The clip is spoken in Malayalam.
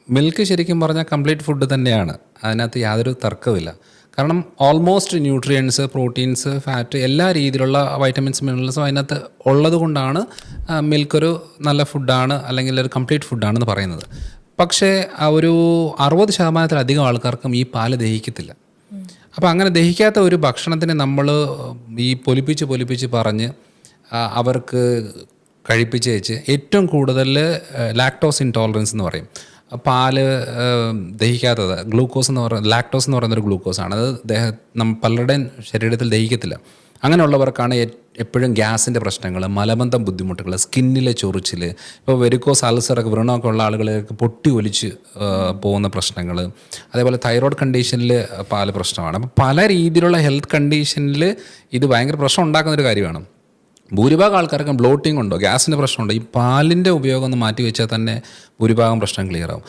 മിൽക്ക് ശരിക്കും പറഞ്ഞാൽ കംപ്ലീറ്റ് ഫുഡ് തന്നെയാണ്, അതിനകത്ത് യാതൊരു തർക്കമില്ല. കാരണം ഓൾമോസ്റ്റ് ന്യൂട്രിയൻസ്, പ്രോട്ടീൻസ്, ഫാറ്റ്, എല്ലാ രീതിയിലുള്ള വൈറ്റമിൻസ്, മിനറൽസും അതിനകത്ത് ഉള്ളത് കൊണ്ടാണ് മിൽക്കൊരു നല്ല ഫുഡാണ് അല്ലെങ്കിൽ ഒരു കംപ്ലീറ്റ് ഫുഡാണെന്ന് പറയുന്നത്. പക്ഷേ ഒരു 60% ആൾക്കാർക്കും ഈ പാല് ദഹിക്കത്തില്ല. അപ്പോൾ അങ്ങനെ ദഹിക്കാത്ത ഒരു ഭക്ഷണത്തിന് നമ്മൾ ഈ പൊലിപ്പിച്ച് പറഞ്ഞ് അവർക്ക് കഴിപ്പിച്ച് വെച്ച് ഏറ്റവും കൂടുതൽ ലാക്ടോസ് ഇൻടോളറൻസ് എന്ന് പറയും. പാല് ദഹിക്കാത്തത്, ഗ്ലൂക്കോസ് എന്ന് പറയുന്നത്, ലാക്ടോസ് എന്ന് പറയുന്നൊരു ഗ്ലൂക്കോസാണ്. അത് പലരുടെയും ശരീരത്തിൽ ദഹിക്കത്തില്ല. അങ്ങനെയുള്ളവർക്കാണ് എപ്പോഴും ഗ്യാസിൻ്റെ പ്രശ്നങ്ങൾ, മലബന്ധം ബുദ്ധിമുട്ടുകൾ, സ്കിന്നിലെ ചൊറിച്ചിൽ, ഇപ്പോൾ വെരിക്കോസ് അൾസറൊക്കെ, വ്രണമൊക്കെ ഉള്ള ആളുകൾക്ക് പൊട്ടി ഒലിച്ച് പോകുന്ന പ്രശ്നങ്ങൾ, അതേപോലെ തൈറോയ്ഡ് കണ്ടീഷനിൽ പാല് പ്രശ്നമാണ്. അപ്പോൾ പല രീതിയിലുള്ള ഹെൽത്ത് കണ്ടീഷനിൽ ഇത് ഭയങ്കര പ്രശ്നം ഉണ്ടാക്കുന്നൊരു കാര്യമാണ്. ഭൂരിഭാഗം ആൾക്കാർക്കും ബ്ലോട്ടിംഗ് ഉണ്ടോ, ഗ്യാസിൻ്റെ പ്രശ്നമുണ്ടോ, ഈ പാലിൻ്റെ ഉപയോഗം ഒന്ന് മാറ്റി വെച്ചാൽ തന്നെ ഭൂരിഭാഗം പ്രശ്നം ക്ലിയർ ആവും.